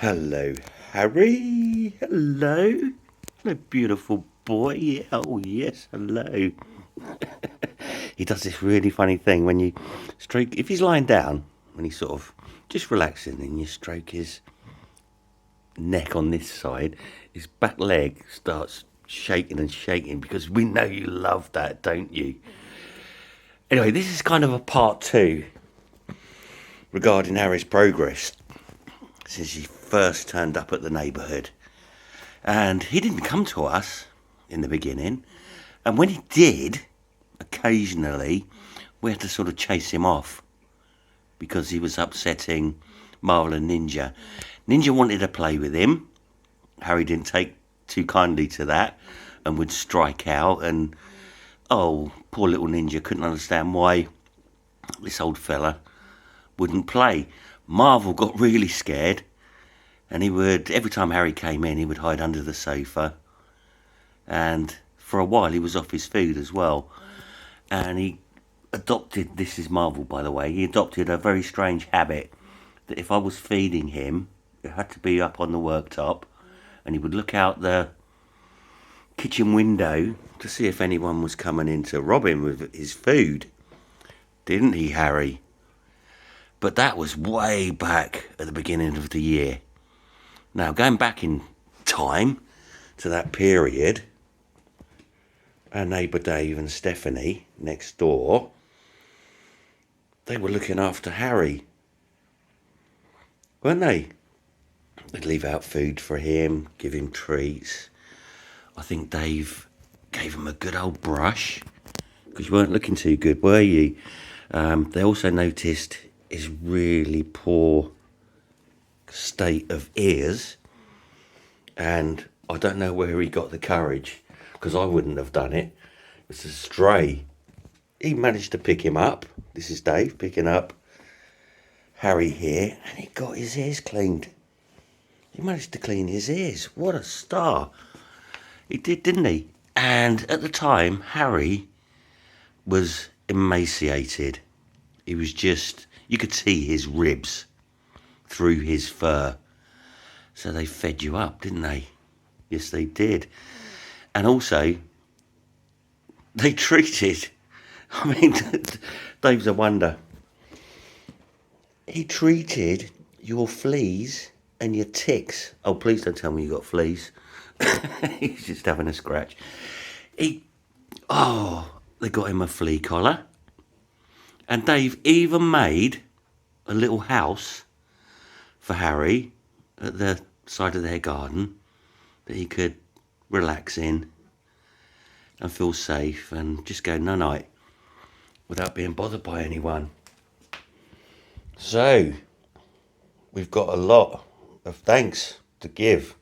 Hello, Harry. Hello. Hello, beautiful boy. Oh, yes, hello. He does this really funny thing when you stroke, if he's lying down, when he's sort of just relaxing, and you stroke his neck on this side, his back leg starts shaking and shaking because we know you love that, don't you? Anyway, this is kind of a part two regarding Harry's progress since he first turned up at the neighbourhood. And he didn't come to us in the beginning. And when he did, occasionally, we had to sort of chase him off because he was upsetting Marvel and Ninja. Ninja wanted to play with him. Harry didn't take too kindly to that and would strike out. And, oh, poor little Ninja couldn't understand why this old fella wouldn't play. Marvel got really scared. And he would, every time Harry came in, he would hide under the sofa. And for a while, he was off his food as well. And he adopted, this is Marvel, by the way, he adopted a very strange habit that if I was feeding him, it had to be up on the worktop. And he would look out the kitchen window to see if anyone was coming in to rob him with his food. Didn't he, Harry? But that was way back at the beginning of the year. Now, going back in time to that period, our neighbour Dave and Stephanie next door, they were looking after Harry, weren't they? They'd leave out food for him, give him treats. I think Dave gave him a good old brush, because you weren't looking too good, were you? They also noticed his really poor state of ears, and I don't know where he got the courage, because I wouldn't have done it. It's a stray. He managed to pick him up. This is Dave picking up Harry here, and he got his ears cleaned. He managed to clean his ears. What a star. He did, didn't he? And at the time, Harry was emaciated. He was just, you could see his ribs through his fur. So they fed you up, didn't they? Yes, they did. And also, they treated, I mean, Dave's a wonder. He treated your fleas and your ticks. Oh, please don't tell me you got fleas. He's just having a scratch. They got him a flea collar. And Dave even made a little house for Harry at the side of their garden that he could relax in and feel safe and just go night-night without being bothered by anyone. So, we've got a lot of thanks to give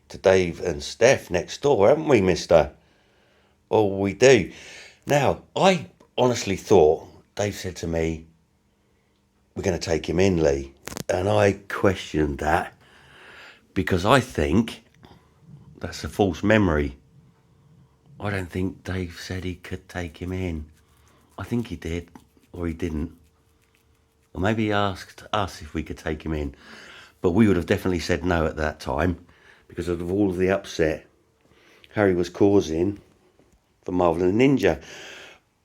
to Dave and Steph next door, haven't we, mister? Oh, we do. Now, I honestly thought, Dave said to me, we're going to take him in, Lee. And I questioned that because I think that's a false memory. I don't think Dave said he could take him in. I think he did, or he didn't. Or maybe he asked us if we could take him in. But we would have definitely said no at that time because of all of the upset Harry was causing for Marvel and Ninja.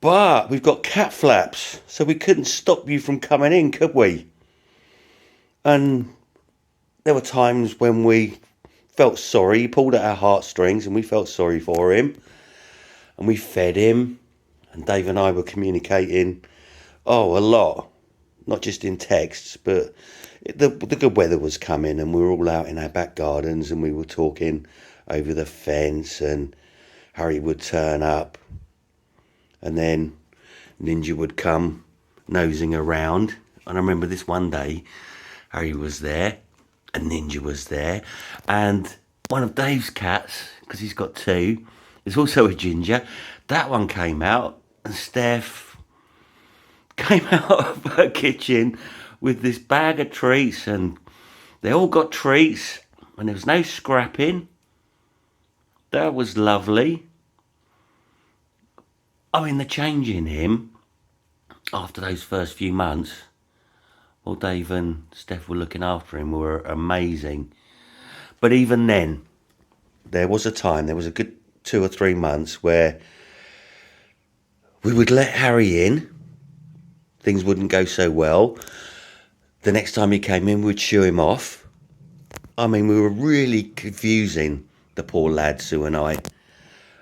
But we've got cat flaps, so we couldn't stop you from coming in, could we? And there were times when we felt sorry. He pulled at our heartstrings and we felt sorry for him. And we fed him. And Dave and I were communicating, a lot. Not just in texts, but the good weather was coming and we were all out in our back gardens and we were talking over the fence and Harry would turn up and then Ninja would come nosing around. And I remember this one day, Harry was there and Ninja was there and one of Dave's cats, because he's got two, is also a ginger. That one came out and Steph came out of her kitchen with this bag of treats and they all got treats and there was no scrapping. That was lovely. I mean, the change in him after those first few months, Well, Dave and Steph were looking after him, were amazing. But even then, there was a good 2 or 3 months where we would let Harry in. Things wouldn't go so well. The next time he came in, we'd shoo him off. I mean, we were really confusing the poor lad, Sue and I.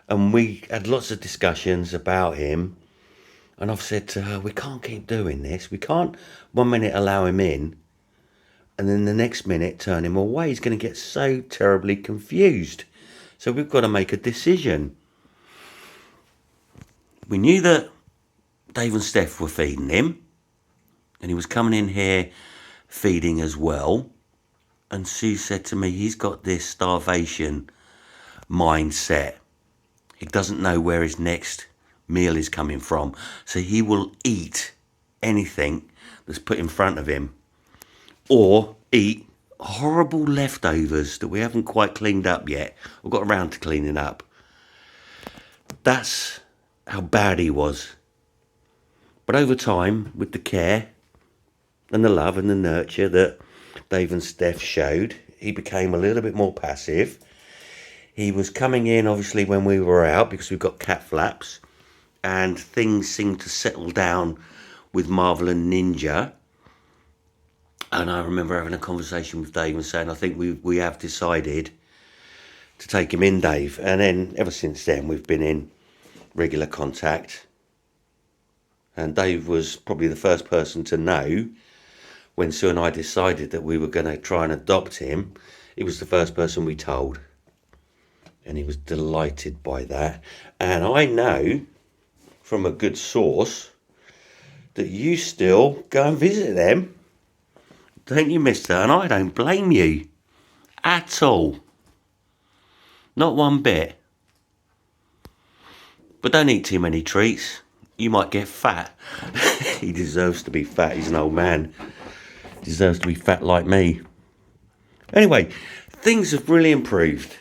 And we had lots of discussions about him. And I've said to her, we can't keep doing this. We can't 1 minute allow him in and then the next minute turn him away. He's going to get so terribly confused. So we've got to make a decision. We knew that Dave and Steph were feeding him. And he was coming in here feeding as well. And Sue said to me, he's got this starvation mindset. He doesn't know where his next meal is coming from. So he will eat anything that's put in front of him. Or eat horrible leftovers that we haven't quite cleaned up yet. Or got around to cleaning up. That's how bad he was. But over time, with the care and the love and the nurture that Dave and Steph showed, he became a little bit more passive. He was coming in, obviously, when we were out, because we've got cat flaps, and things seemed to settle down with Marvel and Ninja. And I remember having a conversation with Dave and saying, I think we have decided to take him in, Dave. And then, ever since then, we've been in regular contact. And Dave was probably the first person to know when Sue and I decided that we were going to try and adopt him. He was the first person we told. And he was delighted by that. And I know from a good source that you still go and visit them. Don't you, mister? And I don't blame you at all. Not one bit. But don't eat too many treats. You might get fat. He deserves to be fat. He's an old man. He deserves to be fat like me. Anyway, things have really improved,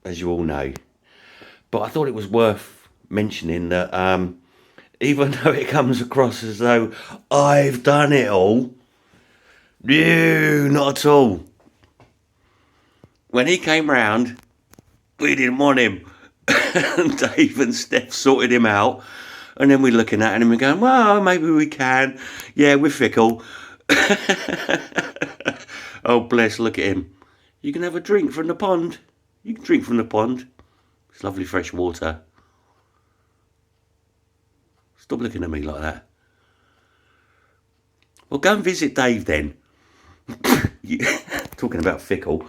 as you all know. But I thought it was worth mentioning that even though it comes across as though I've done it all, no, not at all. When he came round, we didn't want him. And Dave and Steph sorted him out. And then we're looking at him and going, well, maybe we can. Yeah, we're fickle. Oh, bless, look at him. You can have a drink from the pond. You can drink from the pond. It's lovely fresh water. Stop looking at me like that. Well, go and visit Dave then. Talking about fickle.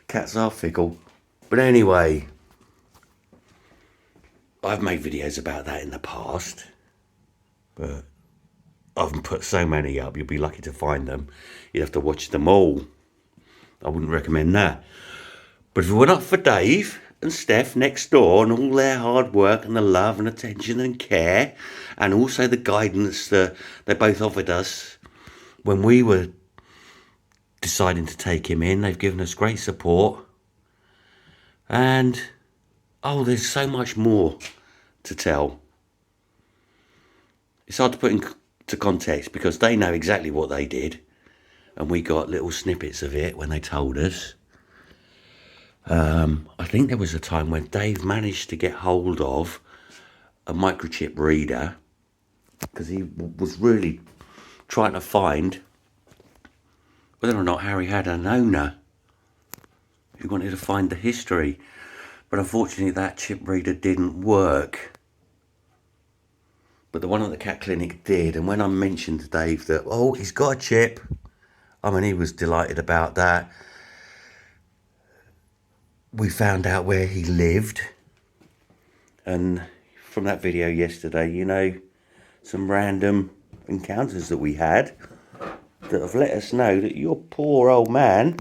Cats are fickle. But anyway, I've made videos about that in the past. But I haven't put so many up. You'll be lucky to find them. You'd have to watch them all. I wouldn't recommend that. But if it were not for Dave and Steph next door and all their hard work and the love and attention and care and also the guidance that they both offered us when we were deciding to take him in, they've given us great support. And, oh, there's so much more to tell. It's hard to put into context because they know exactly what they did. And we got little snippets of it when they told us. I think there was a time when Dave managed to get hold of a microchip reader because he was really trying to find whether or not Harry had an owner. He wanted to find the history. But unfortunately that chip reader didn't work. But the one at the cat clinic did. And when I mentioned to Dave that, oh, he's got a chip, I mean, he was delighted about that. We found out where he lived. And from that video yesterday, you know, some random encounters that we had that have let us know that your poor old man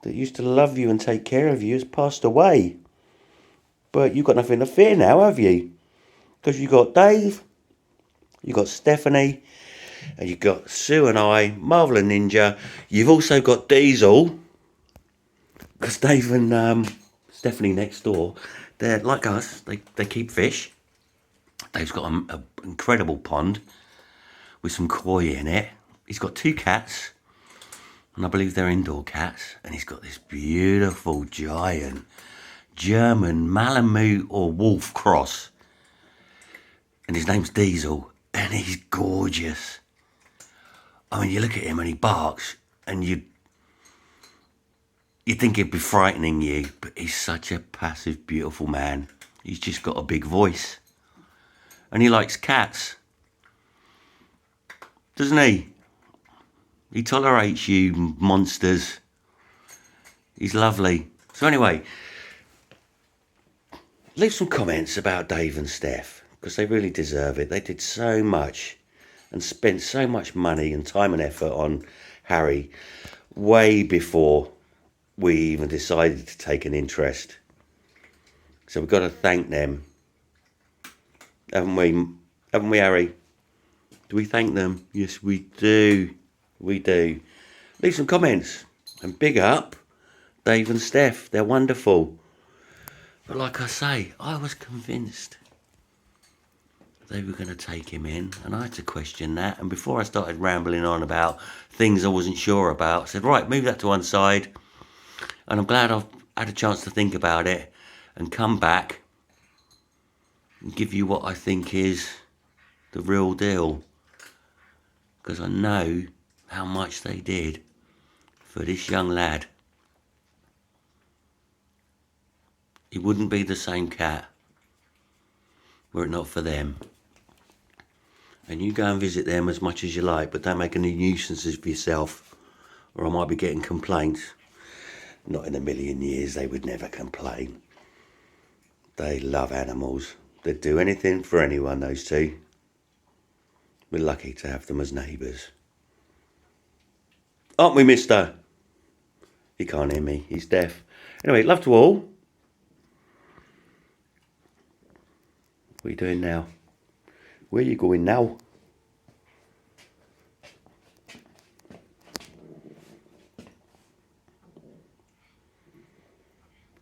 that used to love you and take care of you has passed away. But you've got nothing to fear now, have you? Because you got Dave, you got Stephanie, and you've got Sue and I, Marvel and Ninja. You've also got Diesel, because Dave and Stephanie next door, they're like us, they keep fish. Dave's got an incredible pond with some koi in it, he's got 2 cats, and I believe they're indoor cats, and he's got this beautiful giant German Malamute or Wolf cross, and his name's Diesel, and he's gorgeous. I mean, you look at him and he barks, and you think he'd be frightening you, but he's such a passive, beautiful man. He's just got a big voice, and he likes cats, doesn't he? He tolerates you monsters. He's lovely. So anyway, leave some comments about Dave and Steph, because they really deserve it. They did so much and spent so much money and time and effort on Harry way before we even decided to take an interest. So we've got to thank them, haven't we? Haven't we, Harry? Do we thank them? Yes, we do. We do. Leave some comments and big up Dave and Steph. They're wonderful. But like I say, I was convinced they were going to take him in, and I had to question that. And before I started rambling on about things I wasn't sure about, I said, right, move that to one side. And I'm glad I've had a chance to think about it and come back and give you what I think is the real deal. Because I know how much they did for this young lad. He wouldn't be the same cat were it not for them. And you go and visit them as much as you like, but don't make any nuisances for yourself, or I might be getting complaints. Not in a million years, they would never complain. They love animals. They'd do anything for anyone, those two. We're lucky to have them as neighbours. Aren't we, mister? He can't hear me, he's deaf. Anyway, love to all. What are you doing now? Where are you going now?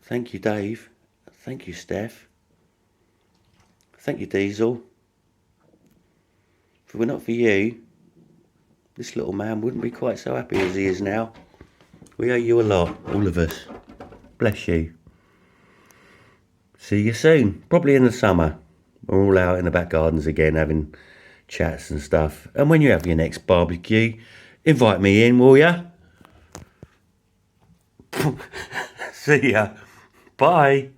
Thank you, Dave. Thank you, Steph. Thank you, Diesel. If it were not for you, this little man wouldn't be quite so happy as he is now. We owe you a lot, all of us. Bless you. See you soon, probably in the summer. We're all out in the back gardens again having chats and stuff. And when you have your next barbecue, invite me in, will ya? See ya. Bye.